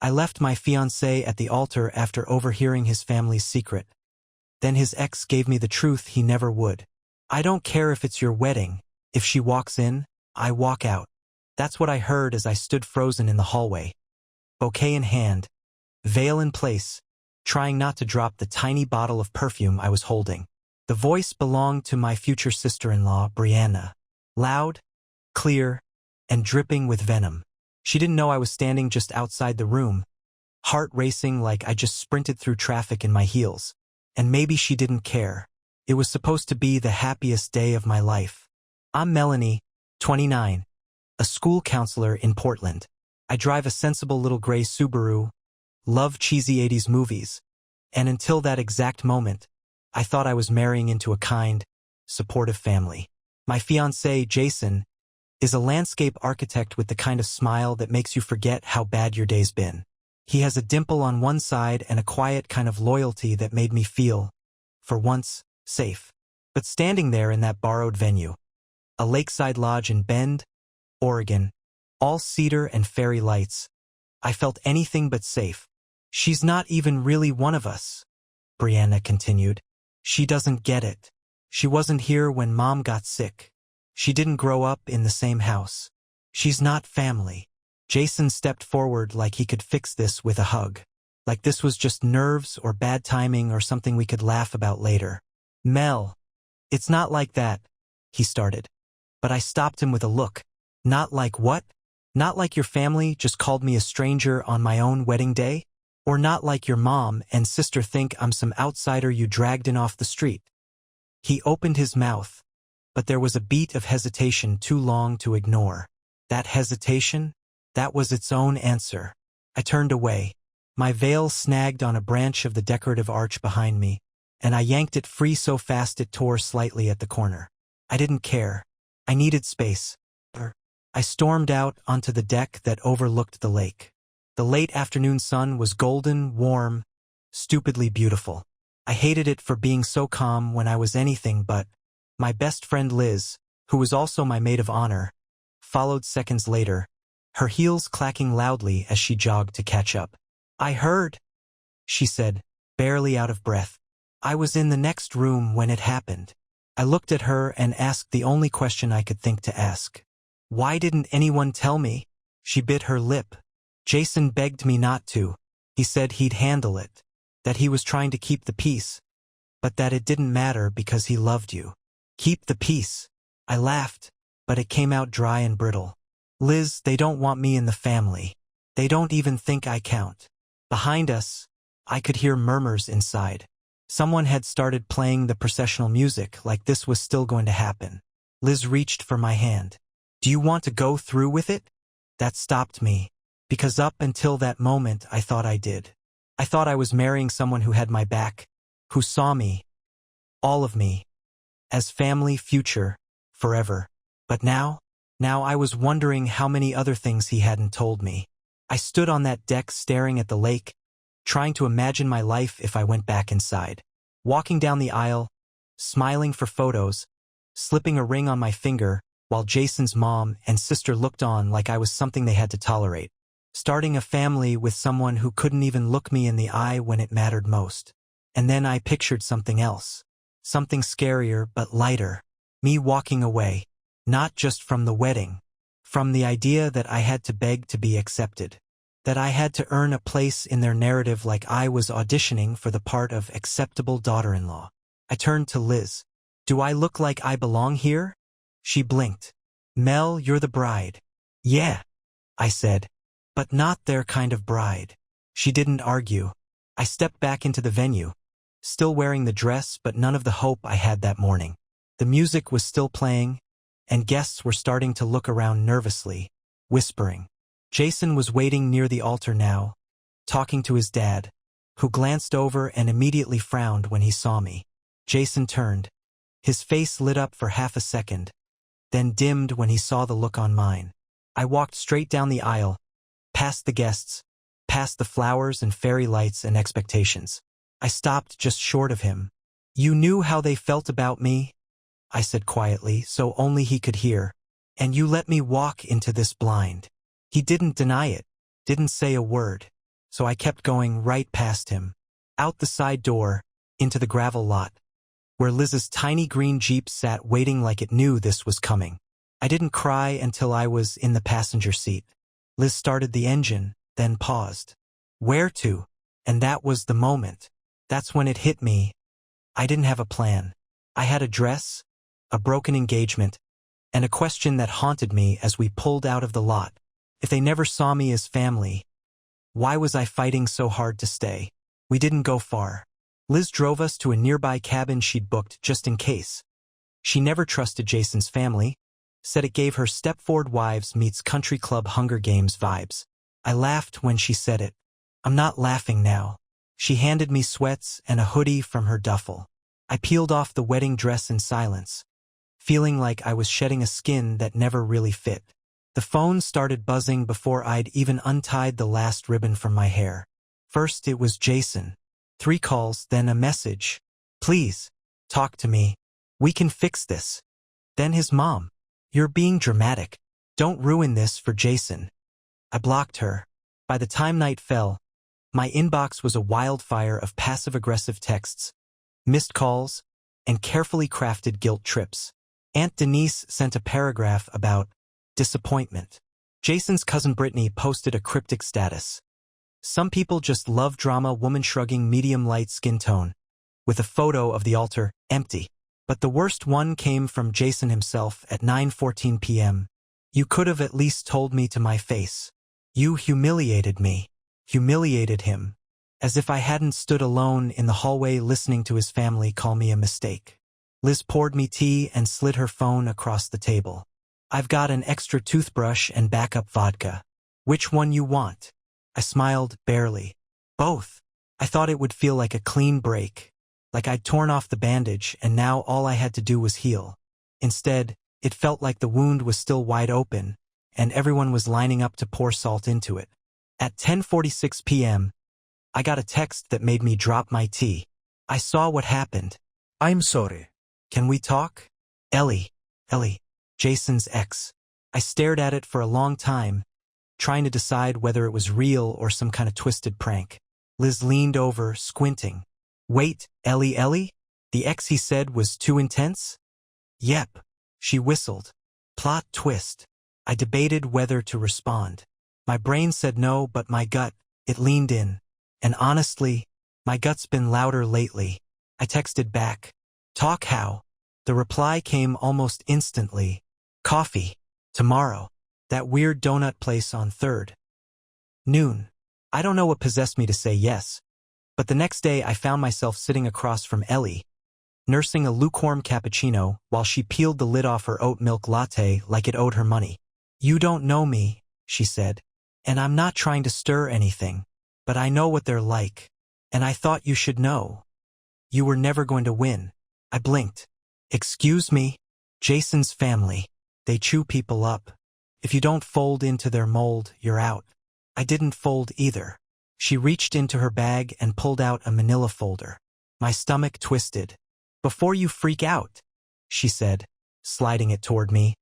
I left my fiancé at the altar after overhearing his family's secret. Then his ex gave me the truth he never would. I don't care if it's your wedding. If she walks in, I walk out. That's what I heard as I stood frozen in the hallway. Bouquet in hand, veil in place, trying not to drop the tiny bottle of perfume I was holding. The voice belonged to my future sister-in-law, Brianna. Loud, clear, and dripping with venom. She didn't know I was standing just outside the room, heart racing like I just sprinted through traffic in my heels. And maybe she didn't care. It was supposed to be the happiest day of my life. I'm Melanie, 29, a school counselor in Portland. I drive a sensible little gray Subaru, love cheesy 80s movies, and until that exact moment, I thought I was marrying into a kind, supportive family. My fiancé, Jason, is a landscape architect with the kind of smile that makes you forget how bad your day's been. He has a dimple on one side and a quiet kind of loyalty that made me feel, for once, safe. But standing there in that borrowed venue, a lakeside lodge in Bend, Oregon, all cedar and fairy lights, I felt anything but safe. She's not even really one of us, Brianna continued. She doesn't get it. She wasn't here when Mom got sick. She didn't grow up in the same house. She's not family. Jason stepped forward like he could fix this with a hug. Like this was just nerves or bad timing or something we could laugh about later. Mel, it's not like that, he started. But I stopped him with a look. Not like what? Not like your family just called me a stranger on my own wedding day? Or not like your mom and sister think I'm some outsider you dragged in off the street? He opened his mouth, but there was a beat of hesitation too long to ignore. That hesitation? That was its own answer. I turned away. My veil snagged on a branch of the decorative arch behind me, and I yanked it free so fast it tore slightly at the corner. I didn't care. I needed space. I stormed out onto the deck that overlooked the lake. The late afternoon sun was golden, warm, stupidly beautiful. I hated it for being so calm when I was anything but. My best friend Liz, who was also my maid of honor, followed seconds later, her heels clacking loudly as she jogged to catch up. I heard, she said, barely out of breath. I was in the next room when it happened. I looked at her and asked the only question I could think to ask. Why didn't anyone tell me? She bit her lip. Jason begged me not to. He said he'd handle it, that he was trying to keep the peace, but that it didn't matter because he loved you. Keep the peace. I laughed, but it came out dry and brittle. Liz, they don't want me in the family. They don't even think I count. Behind us, I could hear murmurs inside. Someone had started playing the processional music like this was still going to happen. Liz reached for my hand. Do you want to go through with it? That stopped me, because up until that moment I thought I did. I thought I was marrying someone who had my back, who saw me, all of me, as family, future, forever. But now I was wondering how many other things he hadn't told me. I stood on that deck staring at the lake, trying to imagine my life if I went back inside. Walking down the aisle, smiling for photos, slipping a ring on my finger, while Jason's mom and sister looked on like I was something they had to tolerate. Starting a family with someone who couldn't even look me in the eye when it mattered most. And then I pictured something else. Something scarier but lighter. Me walking away. Not just from the wedding. From the idea that I had to beg to be accepted. That I had to earn a place in their narrative like I was auditioning for the part of acceptable daughter-in-law. I turned to Liz. Do I look like I belong here? She blinked. Mel, you're the bride. Yeah, I said. But not their kind of bride. She didn't argue. I stepped back into the venue, still wearing the dress but none of the hope I had that morning. The music was still playing, and guests were starting to look around nervously, whispering. Jason was waiting near the altar now, talking to his dad, who glanced over and immediately frowned when he saw me. Jason turned. His face lit up for half a second, then dimmed when he saw the look on mine. I walked straight down the aisle, past the guests, past the flowers and fairy lights and expectations. I stopped just short of him. You knew how they felt about me, I said quietly so only he could hear, and you let me walk into this blind. He didn't deny it, didn't say a word. so I kept going right past him. Out the side door, into the gravel lot, where Liz's tiny green Jeep sat waiting like it knew this was coming. I didn't cry until I was in the passenger seat. Liz started the engine, then paused. Where to? And that was the moment. That's when it hit me. I didn't have a plan. I had a dress, a broken engagement, and a question that haunted me as we pulled out of the lot. If they never saw me as family, why was I fighting so hard to stay? We didn't go far. Liz drove us to a nearby cabin she'd booked just in case. She never trusted Jason's family, said it gave her Stepford Wives meets Country Club Hunger Games vibes. I laughed when she said it. I'm not laughing now. She handed me sweats and a hoodie from her duffel. I peeled off the wedding dress in silence, feeling like I was shedding a skin that never really fit. The phone started buzzing before I'd even untied the last ribbon from my hair. First it was Jason. 3 calls, then a message. Please, talk to me. We can fix this. Then his mom. You're being dramatic. Don't ruin this for Jason. I blocked her. By the time night fell, my inbox was a wildfire of passive-aggressive texts, missed calls, and carefully crafted guilt trips. Aunt Denise sent a paragraph about disappointment. Jason's cousin Brittany posted a cryptic status. Some people just love drama, woman shrugging, medium light skin tone, with a photo of the altar, empty. But the worst one came from Jason himself at 9:14 p.m. You could have at least told me to my face. You humiliated me. Humiliated him. As if I hadn't stood alone in the hallway listening to his family call me a mistake. Liz poured me tea and slid her phone across the table. I've got an extra toothbrush and backup vodka. Which one you want? I smiled, barely. Both. I thought it would feel like a clean break. Like I'd torn off the bandage and now all I had to do was heal. Instead, it felt like the wound was still wide open, and everyone was lining up to pour salt into it. At 10:46 p.m., I got a text that made me drop my tea. I saw what happened. I'm sorry. Can we talk? Ellie, Jason's ex. I stared at it for a long time, trying to decide whether it was real or some kind of twisted prank. Liz leaned over, squinting. Wait, Ellie? The ex he said was too intense? Yep. She whistled. Plot twist. I debated whether to respond. My brain said no, but my gut, it leaned in. And honestly, my gut's been louder lately. I texted back. Talk how? The reply came almost instantly. Coffee. Tomorrow. That weird donut place on 3rd. Noon. I don't know what possessed me to say yes, but the next day I found myself sitting across from Ellie, nursing a lukewarm cappuccino while she peeled the lid off her oat milk latte like it owed her money. You don't know me, she said, and I'm not trying to stir anything, but I know what they're like, and I thought you should know. You were never going to win. I blinked. Excuse me? Jason's family. They chew people up. If you don't fold into their mold, you're out. I didn't fold either. She reached into her bag and pulled out a manila folder. My stomach twisted. Before you freak out, she said, sliding it toward me.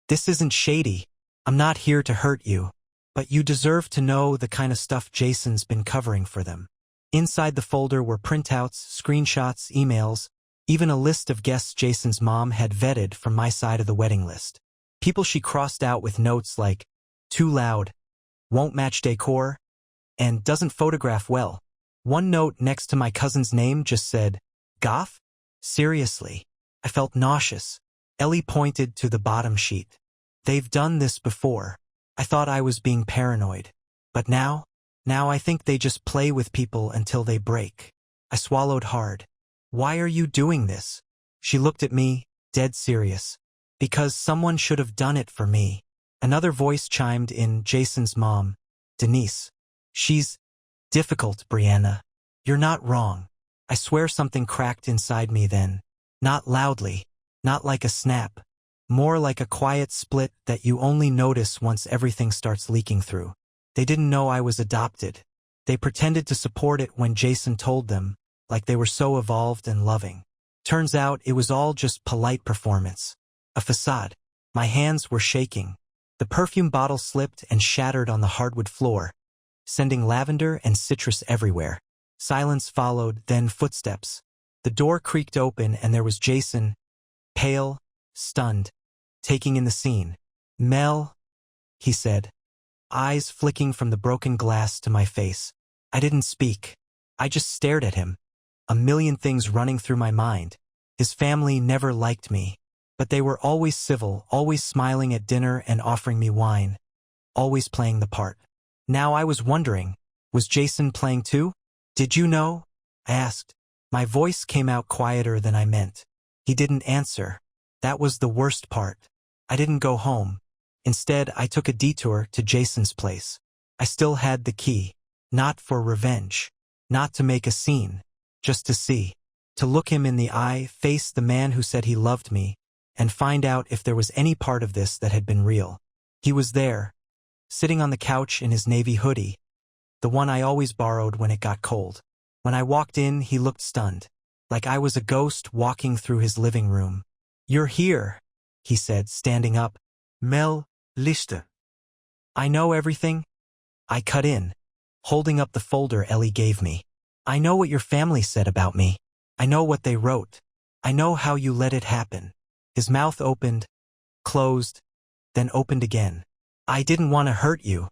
This isn't shady. I'm not here to hurt you. But you deserve to know the kind of stuff Jason's been covering for them. Inside the folder were printouts, screenshots, emails, even a list of guests Jason's mom had vetted from my side of the wedding list. People she crossed out with notes like, too loud, won't match decor, and doesn't photograph well. One note next to my cousin's name just said, Goth? Seriously. I felt nauseous. Ellie pointed to the bottom sheet. They've done this before. I thought I was being paranoid. But now I think they just play with people until they break. I swallowed hard. Why are you doing this? She looked at me, dead serious. Because someone should have done it for me. Another voice chimed in, Jason's mom, Denise. She's difficult, Brianna. You're not wrong. I swear something cracked inside me then. Not loudly, not like a snap. More like a quiet split that you only notice once everything starts leaking through. They didn't know I was adopted. They pretended to support it when Jason told them, like they were so evolved and loving. Turns out it was all just polite performance. A facade. My hands were shaking. The perfume bottle slipped and shattered on the hardwood floor, sending lavender and citrus everywhere. Silence followed, then footsteps. The door creaked open and there was Jason, pale, stunned, taking in the scene. "Mel," he said, eyes flicking from the broken glass to my face. I didn't speak. I just stared at him, a million things running through my mind. His family never liked me, but they were always civil, always smiling at dinner and offering me wine, always playing the part. Now I was wondering, was Jason playing too? "Did you know?" I asked. My voice came out quieter than I meant. He didn't answer. That was the worst part. I didn't go home. Instead, I took a detour to Jason's place. I still had the key. Not for revenge. Not to make a scene. Just to see. To look him in the eye, face the man who said he loved me, and find out if there was any part of this that had been real. He was there, sitting on the couch in his navy hoodie, the one I always borrowed when it got cold. When I walked in, he looked stunned, like I was a ghost walking through his living room. "You're here," he said, standing up. "Mel, Lichte. I know everything." I cut in, holding up the folder Ellie gave me. "I know what your family said about me. I know what they wrote. I know how you let it happen." His mouth opened, closed, then opened again. "I didn't want to hurt you.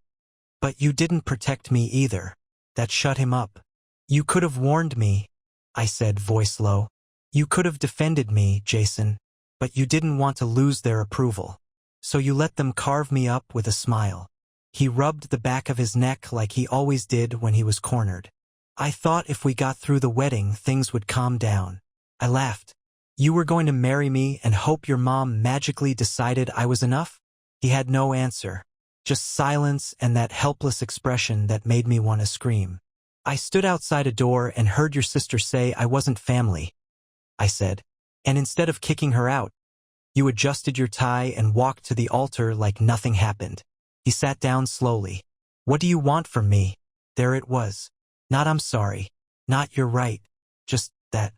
But you didn't protect me either." That shut him up. "You could have warned me," I said, voice low. "You could have defended me, Jason, but you didn't want to lose their approval. So you let them carve me up with a smile." He rubbed the back of his neck like he always did when he was cornered. "I thought if we got through the wedding, things would calm down." I laughed. "You were going to marry me and hope your mom magically decided I was enough?" He had no answer. Just silence and that helpless expression that made me want to scream. "I stood outside a door and heard your sister say I wasn't family," I said. "And instead of kicking her out, you adjusted your tie and walked to the altar like nothing happened." He sat down slowly. "What do you want from me?" There it was. Not "I'm sorry," not "you're right," just that.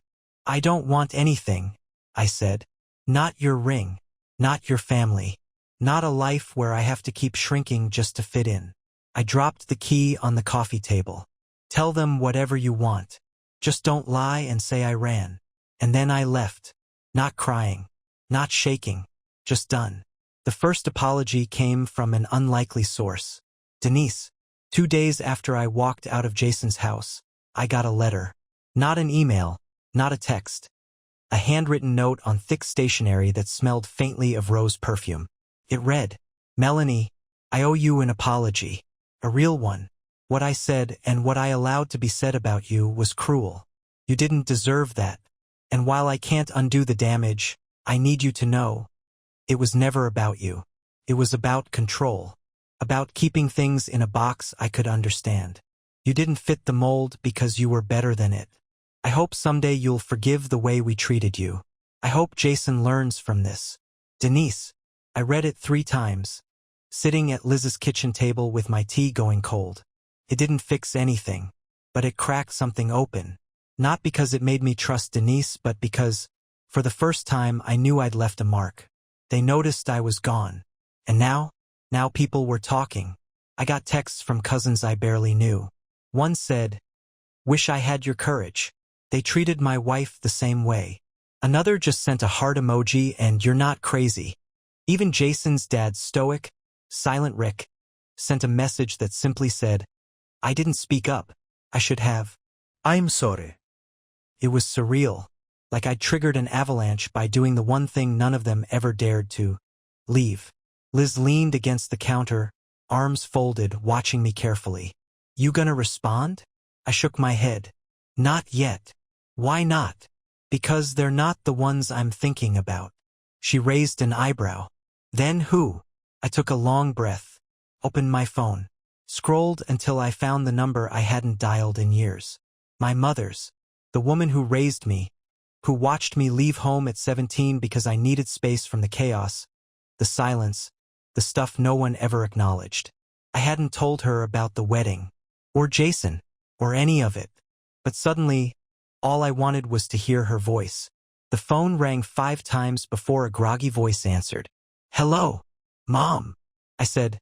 "I don't want anything," I said. "Not your ring, not your family, not a life where I have to keep shrinking just to fit in." I dropped the key on the coffee table. "Tell them whatever you want. Just don't lie and say I ran." And then I left. Not crying. Not shaking. Just done. The first apology came from an unlikely source. Denise. 2 days after I walked out of Jason's house, I got a letter. Not an email. Not a text. A handwritten note on thick stationery that smelled faintly of rose perfume. It read, "Melanie, I owe you an apology. A real one. What I said and what I allowed to be said about you was cruel. You didn't deserve that. And while I can't undo the damage, I need you to know, it was never about you. It was about control. About keeping things in a box I could understand. You didn't fit the mold because you were better than it. I hope someday you'll forgive the way we treated you. I hope Jason learns from this. Denise." I read it 3 times, sitting at Liz's kitchen table with my tea going cold. It didn't fix anything, but it cracked something open. Not because it made me trust Denise, but because, for the first time, I knew I'd left a mark. They noticed I was gone. And now people were talking. I got texts from cousins I barely knew. One said, "Wish I had your courage. They treated my wife the same way." Another just sent a heart emoji and "You're not crazy." Even Jason's dad, stoic, silent Rick, sent a message that simply said, "I didn't speak up. I should have. I'm sorry." It was surreal, like I'd triggered an avalanche by doing the one thing none of them ever dared to: leave. Liz leaned against the counter, arms folded, watching me carefully. "You gonna respond?" I shook my head. "Not yet." "Why not?" "Because they're not the ones I'm thinking about." She raised an eyebrow. "Then who?" I took a long breath, opened my phone, scrolled until I found the number I hadn't dialed in years. My mother's. The woman who raised me, who watched me leave home at 17 because I needed space from the chaos, the silence, the stuff no one ever acknowledged. I hadn't told her about the wedding, or Jason, or any of it. But suddenly, all I wanted was to hear her voice. The phone rang 5 times before a groggy voice answered. "Hello, Mom," I said,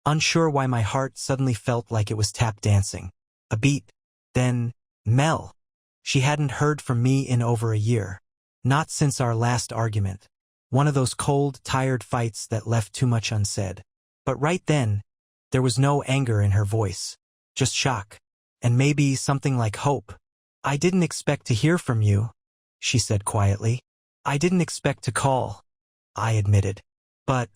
unsure why my heart suddenly felt like it was tap dancing. A beat. Then, Mel. She hadn't heard from me in over a year. Not since our last argument. One of those cold, tired fights that left too much unsaid. But right then, there was no anger in her voice. Just shock. And maybe something like hope. "I didn't expect to hear from you," she said quietly. "I didn't expect to call," I admitted. "But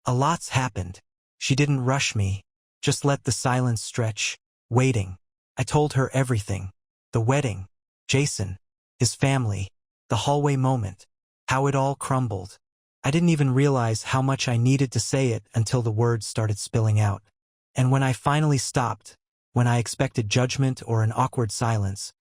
a lot's happened." She didn't rush me, just let the silence stretch, waiting. I told her everything. The wedding, Jason, his family, the hallway moment, how it all crumbled. I didn't even realize how much I needed to say it until the words started spilling out. And when I finally stopped, when I expected judgment or an awkward silence,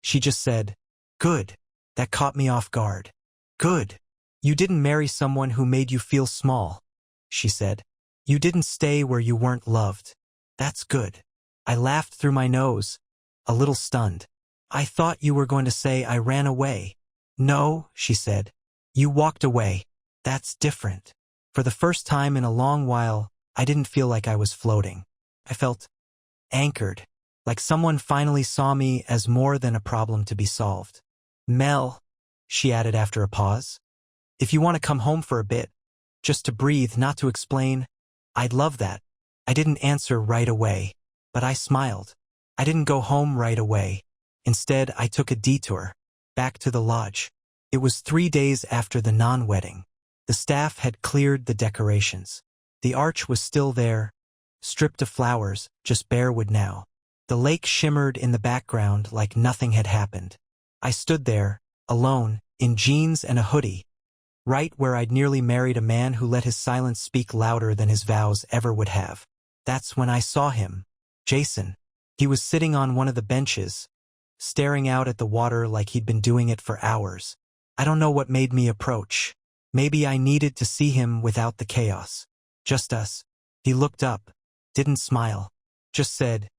she just said, "Good." That caught me off guard. "Good. You didn't marry someone who made you feel small," she said. "You didn't stay where you weren't loved. That's good." I laughed through my nose, a little stunned. "I thought you were going to say I ran away." "No," she said. "You walked away. That's different." For the first time in a long while, I didn't feel like I was floating. I felt anchored, like someone finally saw me as more than a problem to be solved. "Mel," she added after a pause, "if you want to come home for a bit, just to breathe, not to explain, I'd love that." I didn't answer right away, but I smiled. I didn't go home right away. Instead, I took a detour, back to the lodge. It was 3 days after the non-wedding. The staff had cleared the decorations. The arch was still there, stripped of flowers, just bare wood now. The lake shimmered in the background like nothing had happened. I stood there, alone, in jeans and a hoodie, right where I'd nearly married a man who let his silence speak louder than his vows ever would have. That's when I saw him, Jason. He was sitting on one of the benches, staring out at the water like he'd been doing it for hours. I don't know what made me approach. Maybe I needed to see him without the chaos. Just us. He looked up, didn't smile, just said,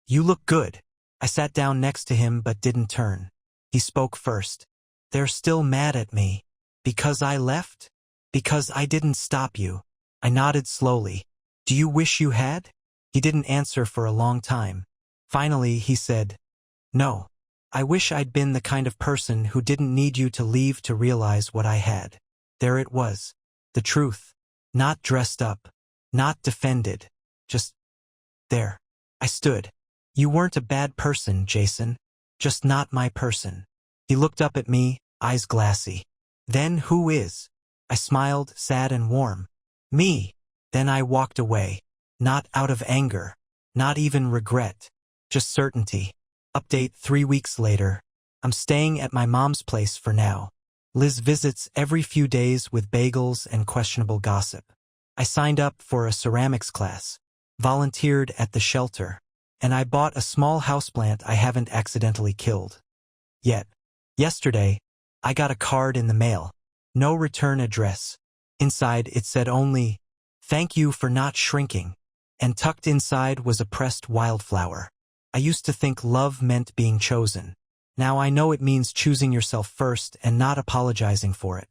"You look good." I sat down next to him but didn't turn. He spoke first. "They're still mad at me. Because I left? Because I didn't stop you." I nodded slowly. "Do you wish you had?" He didn't answer for a long time. Finally, he said, "No. I wish I'd been the kind of person who didn't need you to leave to realize what I had." There it was. The truth. Not dressed up. Not defended. Just there. I stood. "You weren't a bad person, Jason. Just not my person." He looked up at me, eyes glassy. "Then who is?" I smiled, sad and warm. "Me." Then I walked away. Not out of anger. Not even regret. Just certainty. Update 3 weeks later. I'm staying at my mom's place for now. Liz visits every few days with bagels and questionable gossip. I signed up for a ceramics class, volunteered at the shelter, and I bought a small houseplant I haven't accidentally killed yet. Yesterday, I got a card in the mail. No return address. Inside it said only, "Thank you for not shrinking," and tucked inside was a pressed wildflower. I used to think love meant being chosen. Now I know it means choosing yourself first and not apologizing for it.